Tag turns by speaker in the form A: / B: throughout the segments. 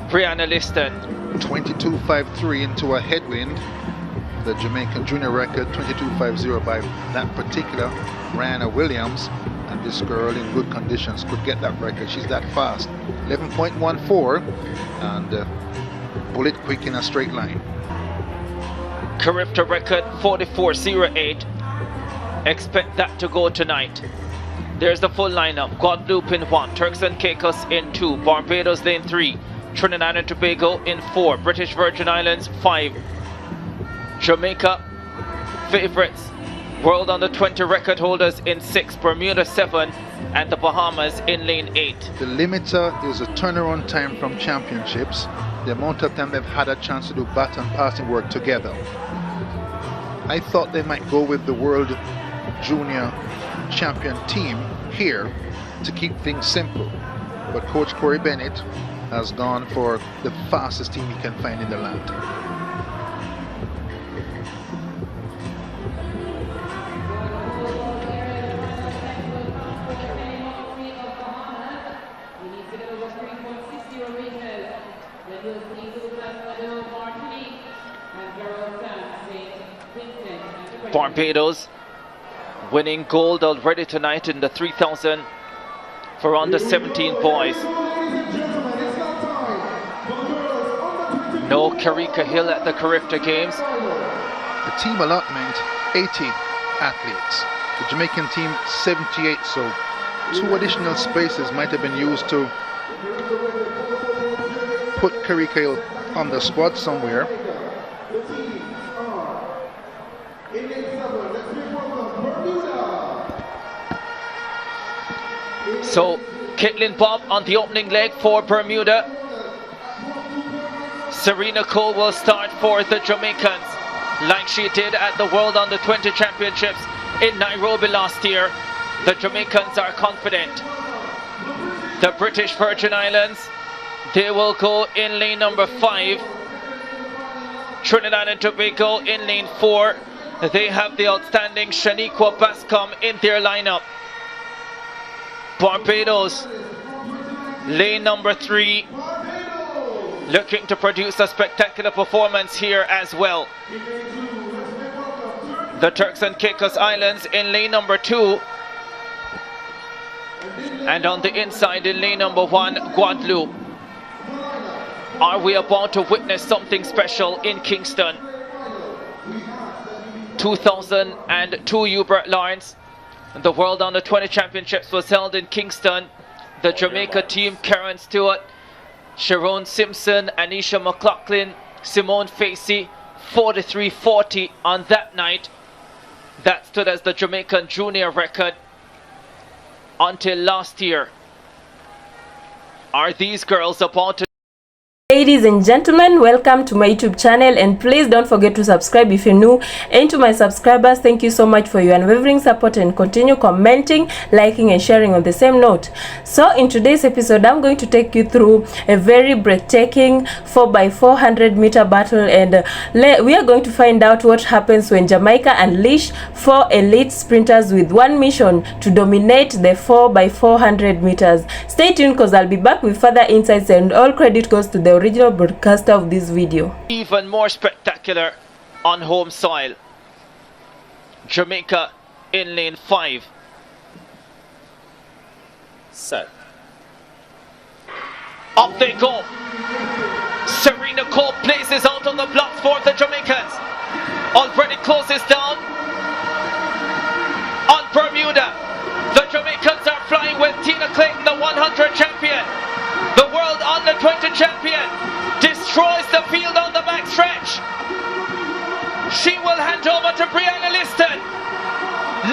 A: Brianna Liston.
B: 22.53 into a headwind. The Jamaican junior record 22.50 by that particular Brianna Williams. And this girl in good conditions could get that record. She's that fast. 11.14 and bullet quick in a straight line.
A: Carifta record 44.08. Expect that to go tonight. There's the full lineup. Guadeloupe in 1, Turks and Caicos in 2, Barbados in 3, Trinidad and Tobago in 4, British Virgin Islands 5, Jamaica favorites, World Under 20 record holders in 6, Bermuda 7, and the Bahamas in lane 8.
B: The limiter is a turnaround time from championships, the amount of time they've had a chance to do baton passing work together. I thought they might go with the World Junior Champion team here to keep things simple, but Coach Corey Bennett has gone for the fastest team he can find in the land.
A: Barbados winning gold already tonight in the 3000 for under 17 boys. No Karika Hill at the Carifta Games.
B: The team allotment 80 athletes. The Jamaican team 78, so 2 additional spaces might have been used to put Karika Hill on the squad somewhere.
A: So Caitlin Bob on the opening leg for Bermuda. Serena Cole will start for the Jamaicans like she did at the World Under 20 Championships in Nairobi last year. The Jamaicans are confident. The British Virgin Islands, they will go in lane number 5. Trinidad and Tobago in lane 4. They have the outstanding Shaniqua Bascom in their lineup. Barbados, lane number 3, looking to produce a spectacular performance here as well. The Turks and Caicos Islands in lane number 2. And on the inside in lane number 1, Guadeloupe. Are we about to witness something special in Kingston? 2002 Hubert Lawrence. The World Under 20 Championships was held in Kingston. The Jamaica team, Karen Stewart, Sharon Simpson, Anisha McLaughlin, Simone Facey, 43-40 on that night. That stood as the Jamaican junior record until last year. Are these girls about to...
C: Ladies and gentlemen, welcome to my YouTube channel, and please don't forget to subscribe if you're new. And to my subscribers, thank you so much for your unwavering support, and continue commenting, liking and sharing on the same note. So in today's episode, I'm going to take you through a very breathtaking 4x400 meter battle, and we are going to find out what happens when Jamaica unleash 4 elite sprinters with one mission to dominate the 4x400 meters. Stay tuned because I'll be back with further insights, and all credit goes to the original broadcaster of this video.
A: Even more spectacular on home soil. Jamaica in lane 5.
D: Set.
A: Up they go. Serena Cole places out on the blocks for the Jamaicans. Already closes down on Bermuda. The Jamaicans are flying with Tina Clayton, the 100 champion. The World Under 20 champion destroys the field on the back stretch. She will hand over to Brianna Liston.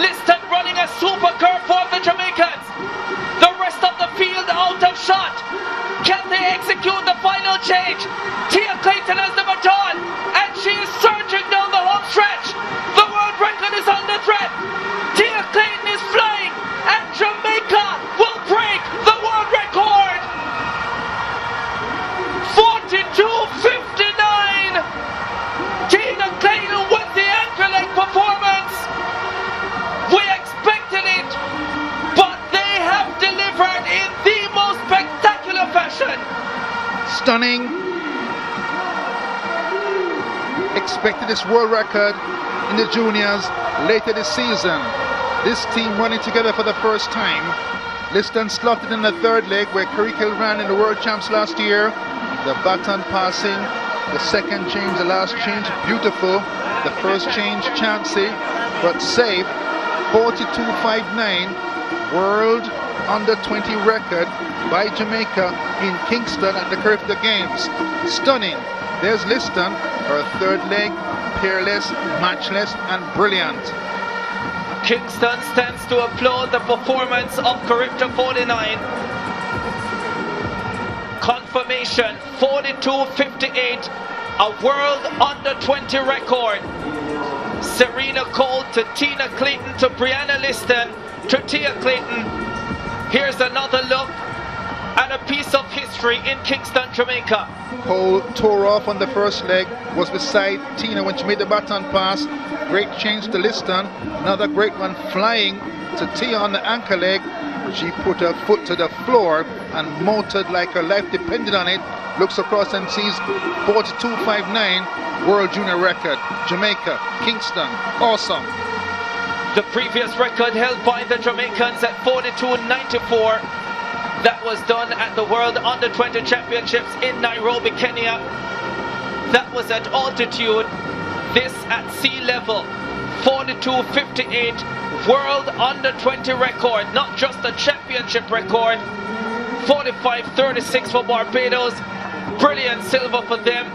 A: Liston running a super curve for the Jamaicans. The rest of the field out of shot. Can they execute the final change? Tia Clayton has the baton, and she is surging down the home stretch. The world record is under threat. Tia Clayton is flying, and Jamaica will break the world record. 42.59. Tina Clayton with the anchor leg performance. We expected it, but they have delivered in the most spectacular fashion.
B: Stunning. Expected this world record in the juniors later this season. This team running together for the first time. Liston slotted in the third leg where Curricle ran in the World Champs last year. The baton passing, the second change, the last change, beautiful. The first change, chancy, but safe. 42.59 world under 20 record by Jamaica in Kingston at the Caribbean Games. Stunning. There's Liston, her third leg, peerless, matchless, and brilliant.
A: Kingston stands to applaud the performance of Caribbean 49. Confirmation 42.58, a world under 20 record. Serena Cole to Tina Clayton to Brianna Liston to Tia Clayton. Here's another look at a piece of history in Kingston, Jamaica.
B: Cole tore off on the first leg, was beside Tina when she made the baton pass. Great change to Liston. Another great one flying to Tia on the anchor leg. She put her foot to the floor and motored like her life depended on it. Looks across and sees 42.59 world junior record. Jamaica, Kingston, awesome.
A: The previous record held by the Jamaicans at 42.94. That was done at the World Under 20 Championships in Nairobi, Kenya. That was at altitude. This at sea level. 42.58 World Under 20 record, not just a championship record. 45.36 for Barbados. Brilliant silver for them.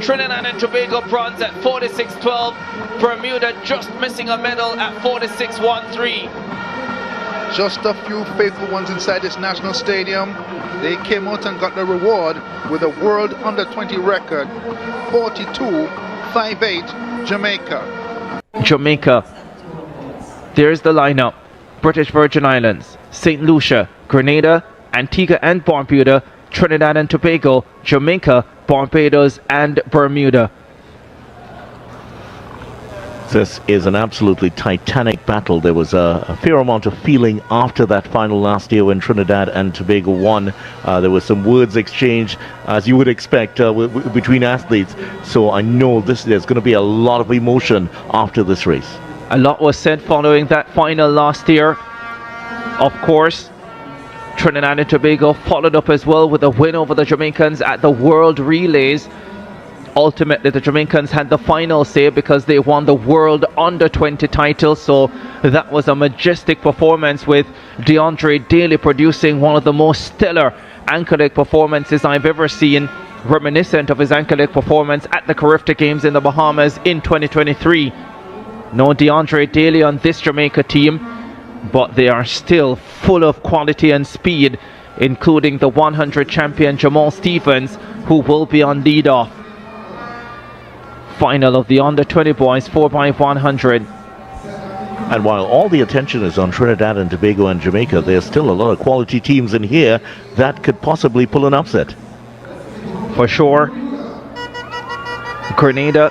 A: Trinidad and Tobago bronze at 46.12. Bermuda just missing a medal at 46.13.
B: Just a few faithful ones inside this national stadium. They came out and got the reward with a world under 20 record. 42.58 Jamaica.
A: Jamaica. There's the lineup. British Virgin Islands, St. Lucia, Grenada, Antigua and Barbuda, Trinidad and Tobago, Jamaica, Barbados and Bermuda.
D: This is an absolutely titanic battle. There was a fair amount of feeling after that final last year when Trinidad and Tobago won. There was some words exchanged, as you would expect, between athletes. So I know there's going to be a lot of emotion after this race.
A: A lot was said following that final last year. Of course, Trinidad and Tobago followed up as well with a win over the Jamaicans at the World Relays. Ultimately, the Jamaicans had the final say because they won the World Under 20 title. So that was a majestic performance with DeAndre Daly producing one of the most stellar anchor leg performances I've ever seen, reminiscent of his anchor leg performance at the Caribbean Games in the Bahamas in 2023. No DeAndre Daly on this Jamaica team, but they are still full of quality and speed, including the 100 champion Jamal Stevens, who will be on lead-off. Final of the under 20 boys 4x100.
D: And while all the attention is on Trinidad and Tobago and Jamaica, there's still a lot of quality teams in here that could possibly pull an upset.
A: For sure. Grenada,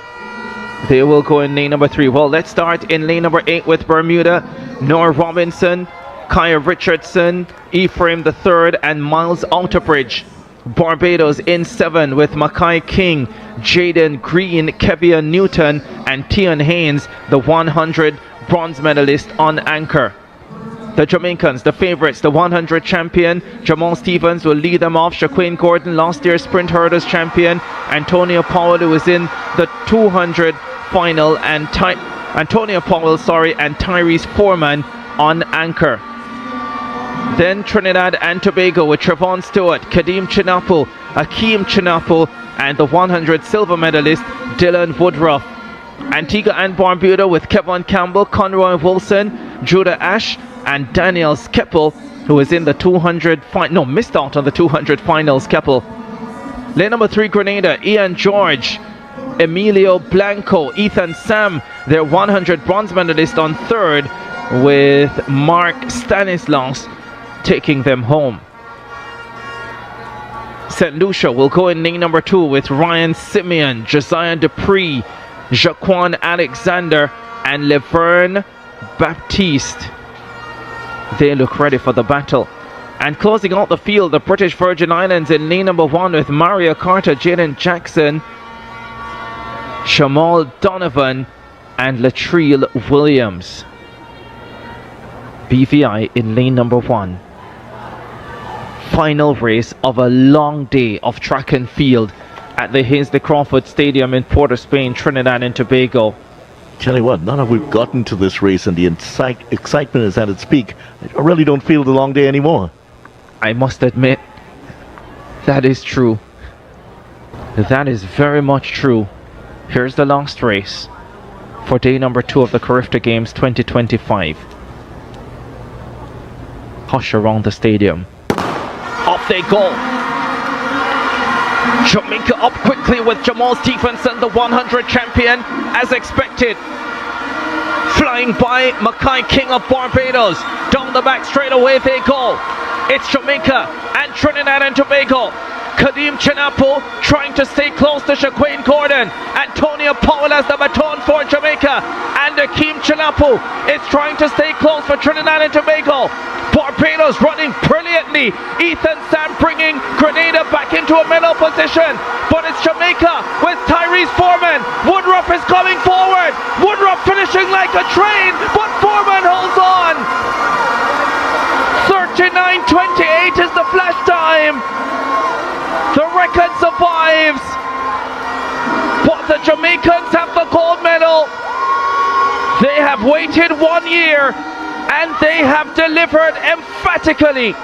A: they will go in lane number 3. Well, let's start in lane number 8 with Bermuda. Noah Robinson, Kaya Richardson, Ephraim III and Miles Outerbridge. Barbados in 7 with Mackay King, Jaden Green, Kevian Newton and Tian Haynes, the 100 bronze medalist on anchor. The Jamaicans, the favourites, the 100 champion Jamal Stevens will lead them off. Shaquane Gordon, last year's sprint hurdles champion. Antonio Powell, who is in the 200 final, and Antonio Powell, and Tyrese Foreman on anchor. Then Trinidad and Tobago with Trevon Stewart, Kadeem Chinapu, Akeem Chinapu and the 100 silver medalist Dylan Woodruff. Antigua and Barbuda with Kevin Campbell, Conroy Wilson, Judah Ash and Daniel Skeppel, who is in the 200 missed out on the 200 finals. Keppel. Lane number 3 Grenada, Ian George, Emilio Blanco, Ethan Sam, their 100 bronze medalist on 3rd, with Mark Stanislaus taking them home. St. Lucia will go in lane number 2 with Ryan Simeon, Josiah Dupree, Jaquan Alexander and Laverne Baptiste. They look ready for the battle. And closing out the field, the British Virgin Islands in lane number 1 with Maria Carter, Jaden Jackson, Shamal Donovan and Latrell Williams. BVI in lane number 1. Final race of a long day of track and field at the Hazley Crawford Stadium in Port of Spain, Trinidad and Tobago.
D: Tell you what, now that we've gotten to this race and the excitement is at its peak, I really don't feel the long day anymore.
A: I must admit, that is true. That is very much true. Here's the last race for day number 2 of the Carifta Games 2025. Hush around the stadium. Off they go. Jamaica up quickly with Jamal Stevenson, the 100 champion, as expected. Flying by Mackay King of Barbados. Down the back straight away they go. It's Jamaica and Trinidad and Tobago. Kadeem Chinapo trying to stay close to Shaquane Gordon. Antonio Powell has the baton for Jamaica. And Akeem Chinapo is trying to stay close for Trinidad and Tobago. Barbados running brilliantly. Ethan Sam bringing Grenada back into a middle position. But it's Jamaica with Tyrese Foreman. Woodruff is coming forward. Woodruff finishing like a train. But Foreman holds on. 39:28 is the flash time. The record survives, but the Jamaicans have the gold medal. They have waited 1 year and they have delivered emphatically.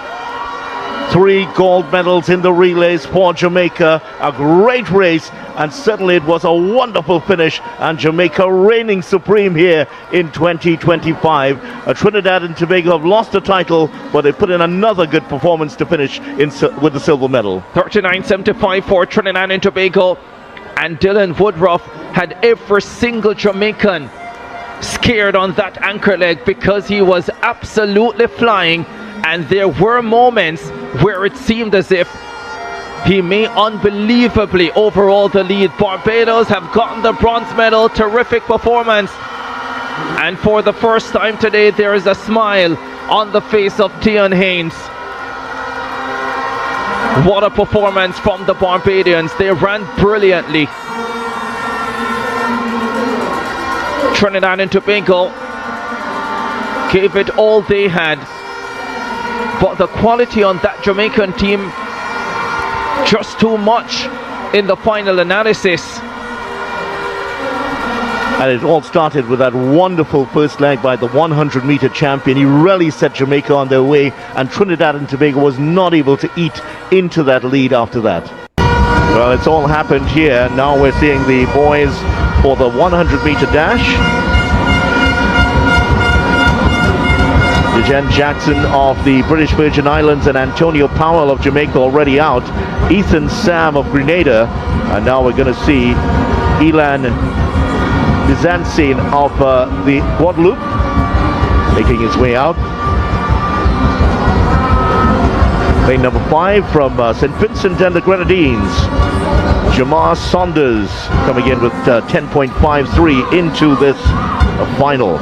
D: 3 gold medals in the relays for Jamaica. A great race, and certainly it was a wonderful finish, and Jamaica reigning supreme here in 2025. Trinidad and Tobago have lost the title, but they put in another good performance to finish with the silver medal.
A: 39.75 for Trinidad and Tobago, and Dylan Woodruff had every single Jamaican scared on that anchor leg because he was absolutely flying. And there were moments where it seemed as if he may unbelievably overhaul the lead. Barbados have gotten the bronze medal. Terrific performance. And for the first time today, there is a smile on the face of Tion Haynes. What a performance from the Barbadians. They ran brilliantly. Trinidad and Tobago gave it all they had. But the quality on that Jamaican team, just too much in the final analysis.
D: And it all started with that wonderful first leg by the 100-meter champion. He really set Jamaica on their way, and Trinidad and Tobago was not able to eat into that lead after that. Well, it's all happened here. Now we're seeing the boys for the 100-meter dash. Jen Jackson of the British Virgin Islands and Antonio Powell of Jamaica already out. Ethan Sam of Grenada. And now we're going to see Elan Bizantzin of the Guadeloupe making his way out. Lane number 5 from St. Vincent and the Grenadines. Jamar Saunders coming in with 10.53 into this final.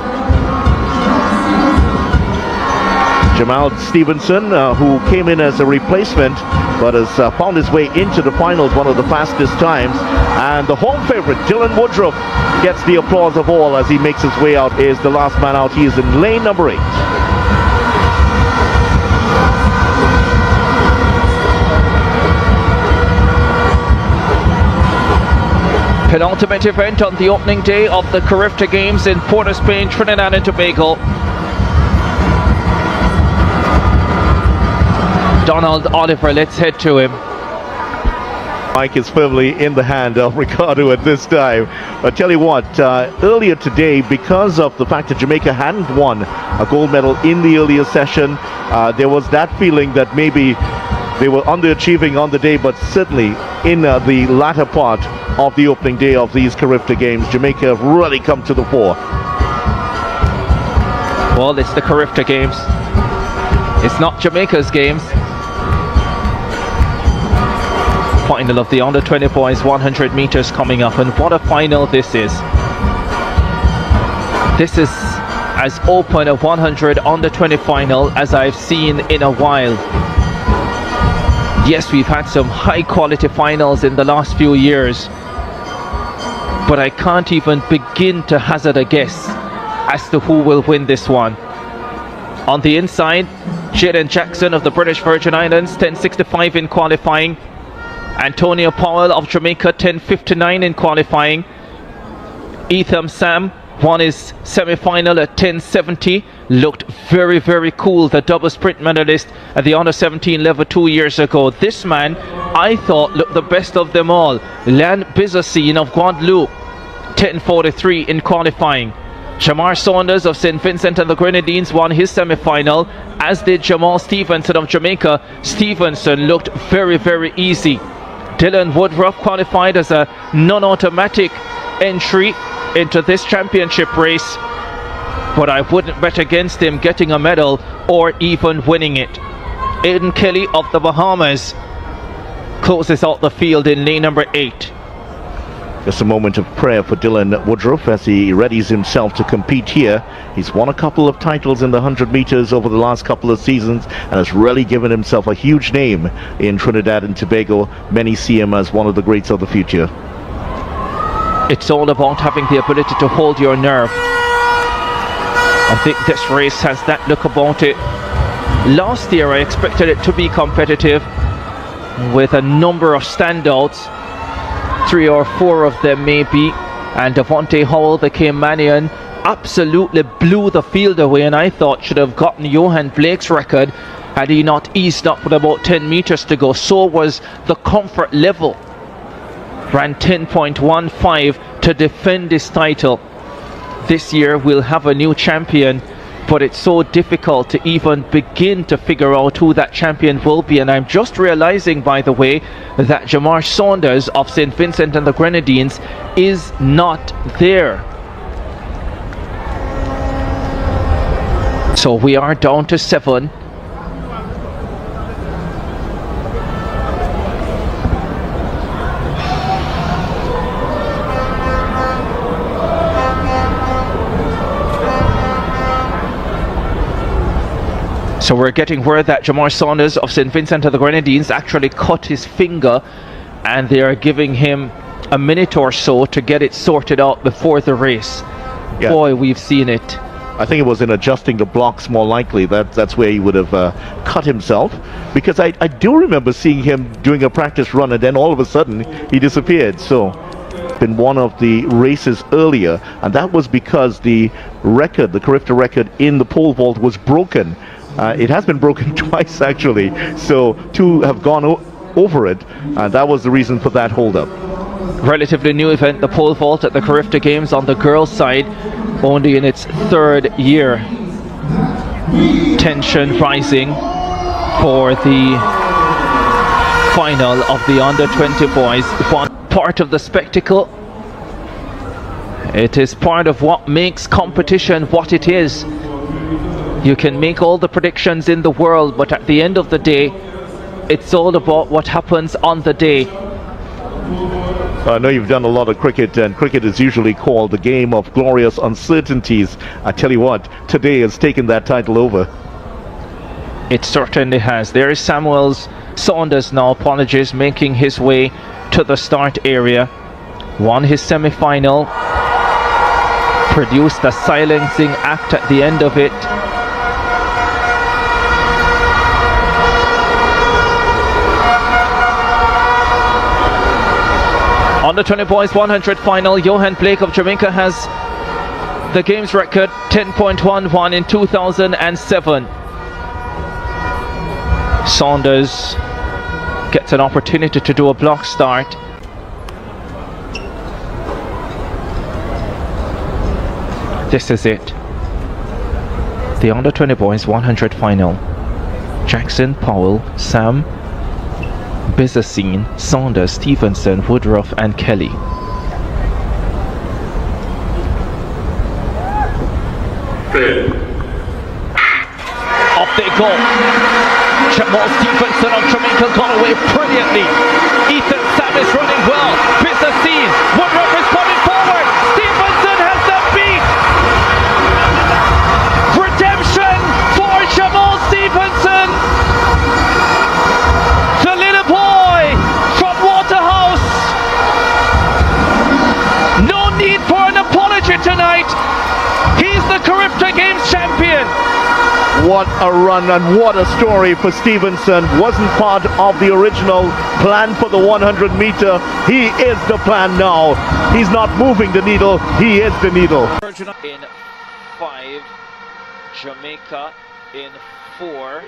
D: Jamal Stevenson, who came in as a replacement but has found his way into the finals, one of the fastest times. And the home favorite, Dylan Woodruff, gets the applause of all as he makes his way out. Is the last man out. He is in lane number 8.
A: Penultimate event on the opening day of the Carifta Games in Port of Spain, Trinidad and Tobago. Donald Oliver, let's head to him.
D: Mike is firmly in the hand of Ricardo at this time. But tell you what, earlier today, because of the fact that Jamaica hadn't won a gold medal in the earlier session, there was that feeling that maybe they were underachieving on the day, but certainly in the latter part of the opening day of these Carifta Games, Jamaica have really come to the fore.
A: Well, it's the Carifta Games. It's not Jamaica's games. Final of the under 20 boys 100 meters coming up, and what a final this is. This is as open a 100 under 20 final as I've seen in a while. Yes, we've had some high quality finals in the last few years, but I can't even begin to hazard a guess as to who will win this one. On the inside, Jaden Jackson of the British Virgin Islands, 10.65 in qualifying. Antonio Powell of Jamaica, 10.59 in qualifying. Ethan Sam won his semi-final at 10.70. Looked very, very cool, the double sprint medalist at the under 17 level 2 years ago. This man, I thought, looked the best of them all. Lan Bizasine of Guadeloupe, 10.43 in qualifying. Jamar Saunders of St. Vincent and the Grenadines won his semi-final, as did Jamal Stevenson of Jamaica. Stevenson looked very, very easy. Dylan Woodruff qualified as a non-automatic entry into this championship race, but I wouldn't bet against him getting a medal or even winning it. Aiden Kelly of the Bahamas closes out the field in lane number 8.
D: Just a moment of prayer for Dylan Woodruff as he readies himself to compete here. He's won a couple of titles in the 100 meters over the last couple of seasons and has really given himself a huge name in Trinidad and Tobago. Many see him as one of the greats of the future.
A: It's all about having the ability to hold your nerve. I think this race has that look about it. Last year I expected it to be competitive with a number of standouts, 3 or 4 of them maybe, and Devontae Howell, the Caymanian, absolutely blew the field away, and I thought should have gotten Johan Blake's record had he not eased up with about 10 meters to go. So was the comfort level. Ran 10.15 to defend his title. This year we'll have a new champion, but it's so difficult to even begin to figure out who that champion will be. And I'm just realizing, by the way, that Jamar Saunders of St. Vincent and the Grenadines is not there. So we are down to 7. So we're getting word that Jamar Saunders of St. Vincent and the Grenadines actually cut his finger, and they are giving him a minute or so to get it sorted out before the race. Yeah. Boy, we've seen it.
D: I think it was in adjusting the blocks, more likely. That's where he would have cut himself, because I do remember seeing him doing a practice run and then all of a sudden he disappeared. So been one of the races earlier, and that was because the record, the Carifta record in the pole vault, was broken. It has been broken twice actually, so 2 have gone over it, and that was the reason for that hold-up.
A: Relatively new event, the pole vault at the Carifta Games on the girls' side, only in its 3rd year. Tension rising for the final of the under-20 boys. One part of the spectacle. It is part of what makes competition what it is. You can make all the predictions in the world, but at the end of the day, it's all about what happens on the day.
D: I know you've done a lot of cricket, and cricket is usually called the game of glorious uncertainties. I tell you what, today has taken that title over.
A: It certainly has. There is Samuel Saunders now, apologies, making his way to the start area. Won his semi-final. Produced a silencing act at the end of it. On the 20 boys 100 final, Johan Blake of Jamaica has the games record, 10.11 in 2007. Saunders gets an opportunity to do a block start. This is it. The under 20 boys 100 final. Jackson, Powell, Sam, Bizasine, Saunders, Stevenson, Woodruff and Kelly. Off they go. Jamal Stevenson of Jamaica got away brilliantly. Ethan Sam is running well. Bizasine, Woodruff is coming forward. Stevenson has the beat. the Carifta Games champion.
D: What a run and what a story for Stevenson. Wasn't part of the original plan for the 100 meter. He is the plan now. He's not moving the needle, he is the needle.
A: In 5, Jamaica in 4,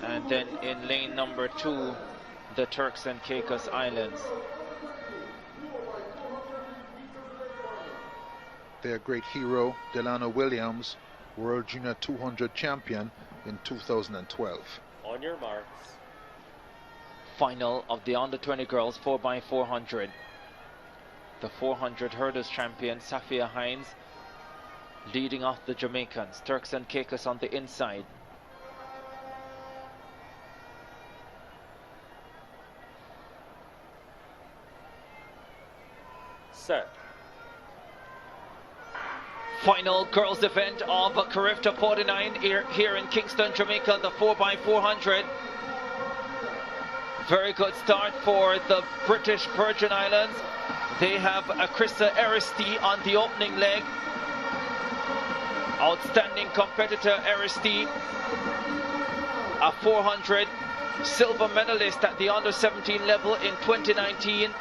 A: and then in lane number 2, the Turks and Caicos Islands.
B: Their great hero, Delano Williams, World Junior 200 champion in 2012.
E: On your marks.
A: Final of the under 20 girls 4x400. The 400 hurdles champion Safia Hines leading off the Jamaicans. Turks and Caicos on the inside.
E: Set.
A: Final girls event of Carifta 49 here in Kingston, Jamaica, the 4x400. Very good start for the British Virgin Islands. They have Krista Aristi on the opening leg. Outstanding competitor Aristi, a 400 silver medalist at the under 17 level in 2019.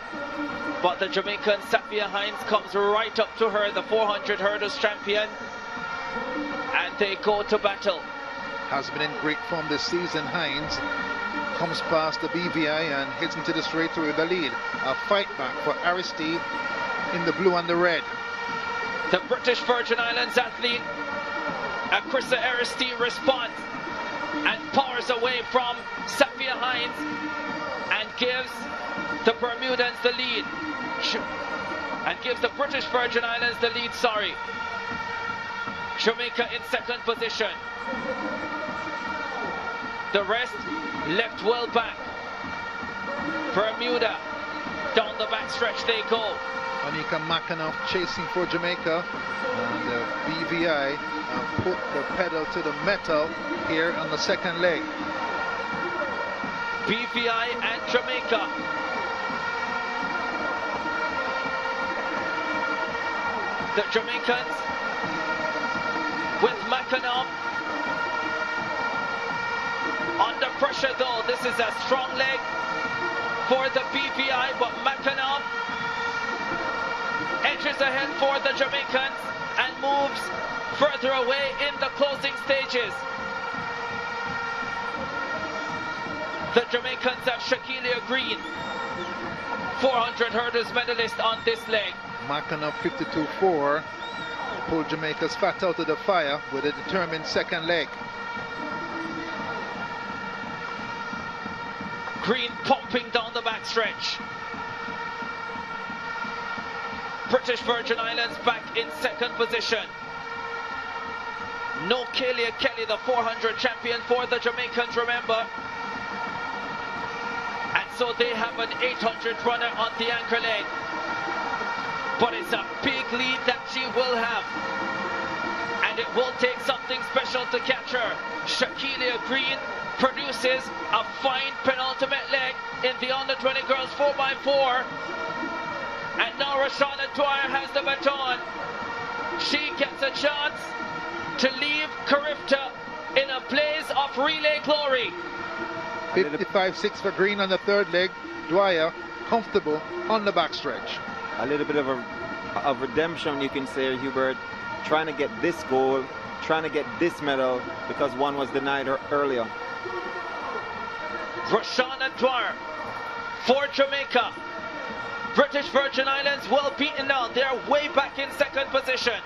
A: But the Jamaican Safia Hines comes right up to her, the 400 hurdles champion, and they go to battle.
B: Has been in great form this season. Hines comes past the BVI and heads into the straight with the lead. A fight back for Aristi in the blue and the red.
A: The British Virgin Islands athlete, Krista Aristi, responds and powers away from Safia Hines and gives the Bermudans the lead. And gives the British Virgin Islands the lead, sorry. Jamaica in second position. The rest left well back. Bermuda, down the backstretch they go.
B: Anika Mackenough chasing for Jamaica, and the BVI put the pedal to the metal here on the second leg.
A: BVI and Jamaica. The Jamaicans with Mackenough under pressure though. This is a strong leg for the BVI, but Mackenough edges ahead for the Jamaicans and moves further away in the closing stages. The Jamaicans have Shaquilia Green, 400 hurdles medalist on this leg.
B: Mackenough 52.4 pulled Jamaica's fat out of the fire with a determined second leg.
A: Green pumping down the backstretch. British Virgin Islands back in second position. No Kalia Kelly, the 400 champion for the Jamaicans, remember. And so they have an 800 runner on the anchor leg. But it's a big lead that she will have. And it will take something special to catch her. Shaquilia Green produces a fine penultimate leg in the under 20 girls 4x4. And now Roshana Dwyer has the baton. She gets a chance to leave Carifta in a blaze of relay glory.
B: 55.6 for Green on the third leg. Dwyer comfortable on the backstretch.
F: A little bit of redemption, you can say, Hubert, trying to get this goal, trying to get this medal, because one was denied her earlier.
A: Roshana Dwyer for Jamaica. British Virgin Islands well beaten now. They're way back in second position.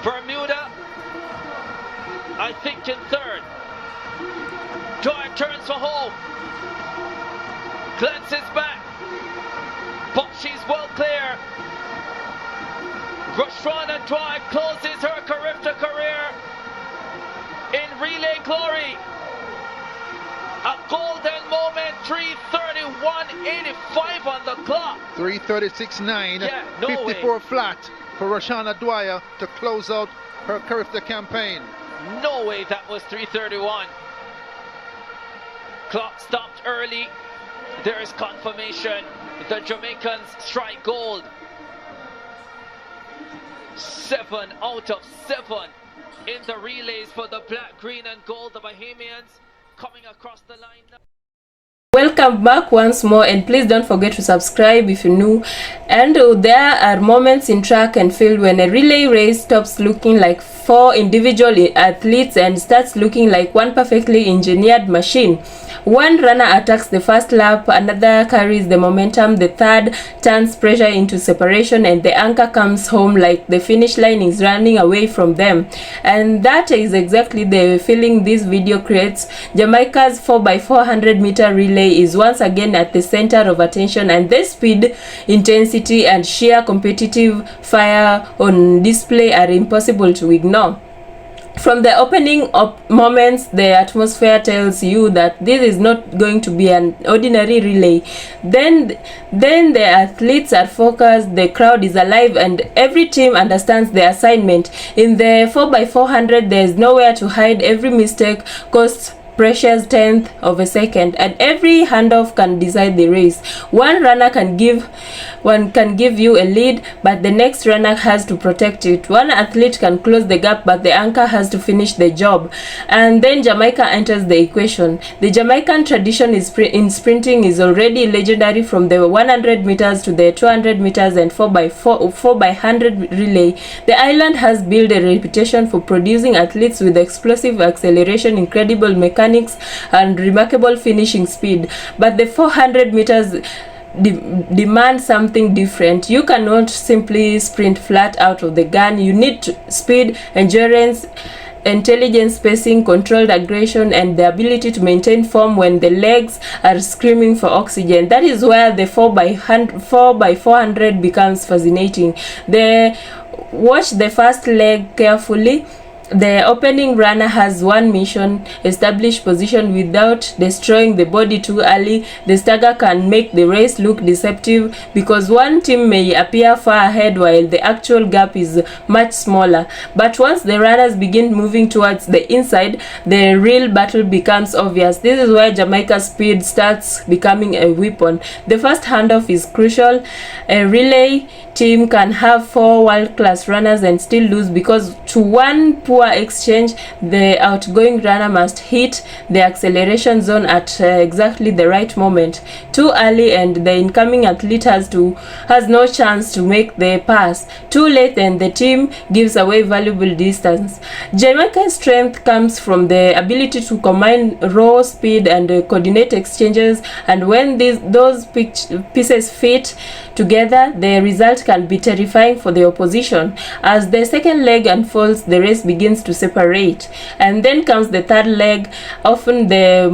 A: Bermuda, I think, in third. Dwyer turns for home. Glances back. But she's well clear. Roshana Dwyer closes her Carifta career in relay glory. A golden moment, 3:31.85 on the clock.
B: 3:36.9,
A: Yeah, no
B: 54
A: way.
B: flat for Roshana Dwyer to close out her Carifta campaign.
A: No way that was 3:31. Clock stopped early. There is confirmation. The Jamaicans strike gold. 7 out of 7 in the relays for the black, green and gold. The Bahamians coming across the line now.
C: Welcome back once more, and please don't forget to subscribe if you're new. And there are moments in track and field when a relay race stops looking like 4 individual athletes and starts looking like one perfectly engineered machine. One runner attacks the first lap, another carries the momentum, the third turns pressure into separation, and the anchor comes home like the finish line is running away from them. And that is exactly the feeling this video creates. Jamaica's 4x400 meter relay is once again at the center of attention, and the speed, intensity and sheer competitive fire on display are impossible to ignore. From the opening moments, the atmosphere tells you that this is not going to be an ordinary relay. Then the athletes are focused, the crowd is alive, and every team understands their assignment. In the 4x400, there is nowhere to hide. Every mistake costs precious tenth of a second, and every handoff can decide the race. One runner can give you a lead, but the next runner has to protect it. One athlete can close the gap, but the anchor has to finish the job. And then Jamaica enters the equation. The Jamaican tradition in sprinting is already legendary, from the 100 meters to the 200 meters and 4x100 relay. The island has built a reputation for producing athletes with explosive acceleration, incredible mechanics and remarkable finishing speed. But the 400 meters demand something different. You cannot simply sprint flat out of the gun. You need speed, endurance, intelligence, spacing, controlled aggression, and the ability to maintain form when the legs are screaming for oxygen. That is where the 4x400 becomes fascinating. Watch the first leg carefully. The opening runner has one mission: establish position without destroying the body too early. The stagger can make the race look deceptive because one team may appear far ahead while the actual gap is much smaller. But once the runners begin moving towards the inside, the real battle becomes obvious. This is where Jamaica's speed starts becoming a weapon. The first handoff is crucial. A relay team can have 4 world-class runners and still lose because to one poor exchange, the outgoing runner must hit the acceleration zone at exactly the right moment. Too early and the incoming athlete has no chance to make the pass. Too late and the team gives away valuable distance. Jamaica's strength comes from the ability to combine raw speed and coordinate exchanges, and when those pieces fit together, the result can be terrifying for the opposition. As the second leg unfolds, the race begins to separate, and then comes the third leg, often the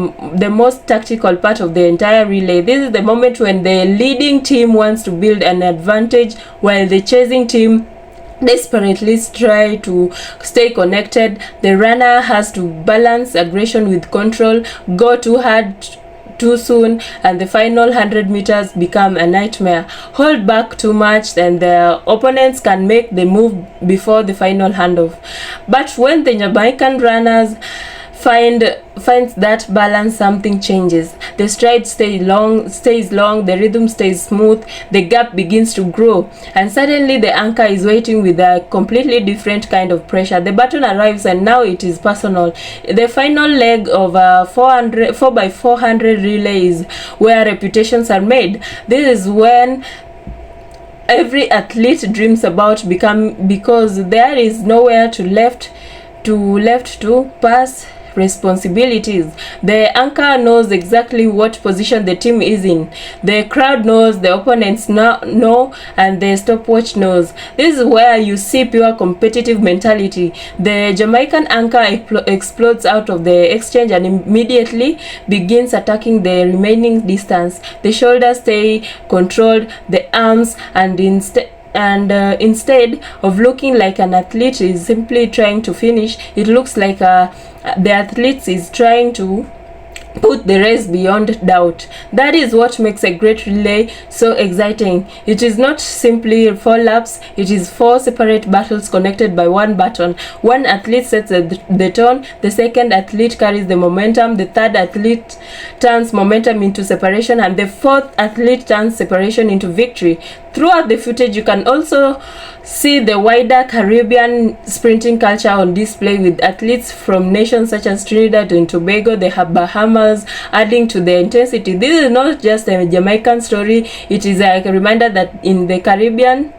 C: most tactical part of the entire relay. This is the moment when the leading team wants to build an advantage while the chasing team desperately try to stay connected. The runner has to balance aggression with control, go too hard too soon, and the final 100 meters become a nightmare. Hold back too much and the opponents can make the move before the final handoff. But when the Jamaican runners finds that balance, something changes. The stride stays long, the rhythm stays smooth, the gap begins to grow, and suddenly the anchor is waiting with a completely different kind of pressure. The baton arrives and now it is personal. The final leg of a 4x400 relay is where reputations are made. This is when every athlete dreams about becoming, because there is nowhere to left to pass responsibilities. The anchor knows exactly what position the team is in. The crowd knows, the opponents know, and the stopwatch knows. This is where you see pure competitive mentality. The Jamaican anchor explodes out of the exchange and immediately begins attacking the remaining distance. The shoulders stay controlled, the arms, and instead of looking like an athlete is simply trying to finish, it looks like the athlete is trying to put the race beyond doubt. That is what makes a great relay so exciting. It is not simply 4 laps, it is 4 separate battles connected by one baton. One athlete sets the tone, the second athlete carries the momentum, the third athlete turns momentum into separation, and the fourth athlete turns separation into victory. Throughout the footage, you can also see the wider Caribbean sprinting culture on display, with athletes from nations such as Trinidad and Tobago, the Bahamas, adding to the intensity. This is not just a Jamaican story, it is a reminder that in the Caribbean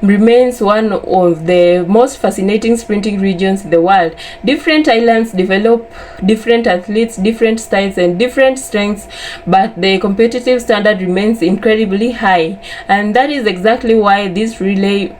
C: remains one of the most fascinating sprinting regions in the world. Different islands develop different athletes, different styles and different strengths, but the competitive standard remains incredibly high, and that is exactly why these relay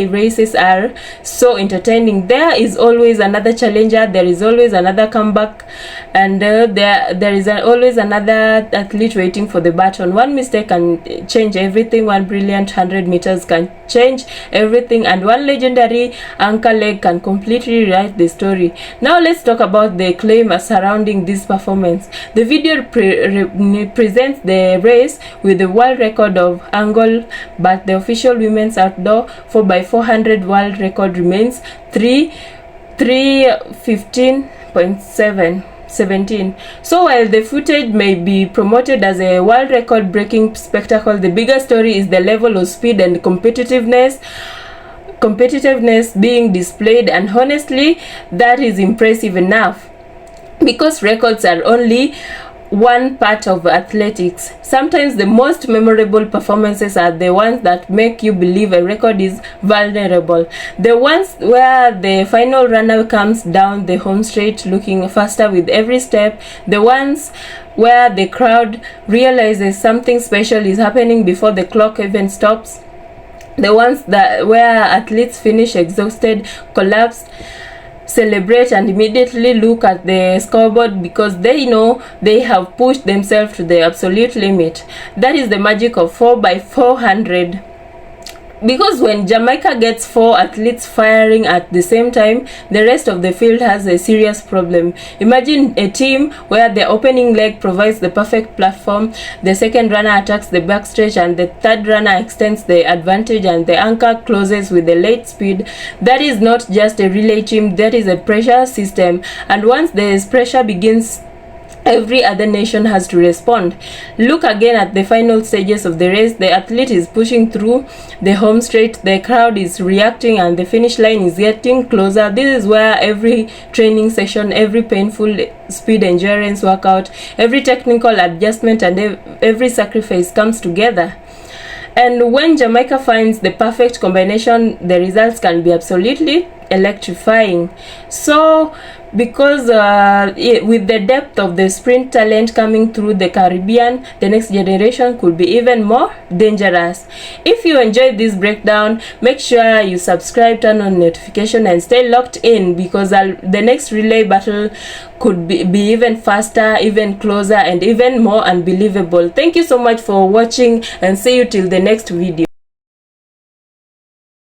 C: races are so entertaining. There is always another challenger, there is always another comeback, and there is always another athlete waiting for the baton. One mistake can change everything, one brilliant 100 meters can change everything, and one legendary anchor leg can completely rewrite the story. Now let's talk about the claim surrounding this performance. The video presents the race with the world record of angle, but the official women's outdoor 4x400 world record remains 3:15.17. So while the footage may be promoted as a world record breaking spectacle, the bigger story is the level of speed and competitiveness being displayed, and honestly that is impressive enough, because records are only one part of athletics. Sometimes the most memorable performances are the ones that make you believe a record is vulnerable. The ones where the final runner comes down the home straight looking faster with every step. The ones where the crowd realizes something special is happening before the clock even stops. The ones where athletes finish exhausted, collapsed, celebrate and immediately look at the scoreboard because they know they have pushed themselves to the absolute limit. That is the magic of 4x400. Because when Jamaica gets 4 athletes firing at the same time, the rest of the field has a serious problem. Imagine a team where the opening leg provides the perfect platform, the second runner attacks the backstretch, and the third runner extends the advantage, and the anchor closes with the late speed. That is not just a relay team, that is a pressure system. And once the pressure begins, every other nation has to respond. Look again at the final stages of the race. The athlete is pushing through the home straight, the crowd is reacting, and the finish line is getting closer. This is where every training session, every painful speed endurance workout, every technical adjustment, and every sacrifice comes together. And when Jamaica finds the perfect combination, the results can be absolutely electrifying. So because with the depth of the sprint talent coming through the Caribbean, the next generation could be even more dangerous. If you enjoyed this breakdown, make sure you subscribe, turn on notification, and stay locked in, because the next relay battle could be even faster, even closer, and even more unbelievable. Thank you so much for watching, and see you till the next video.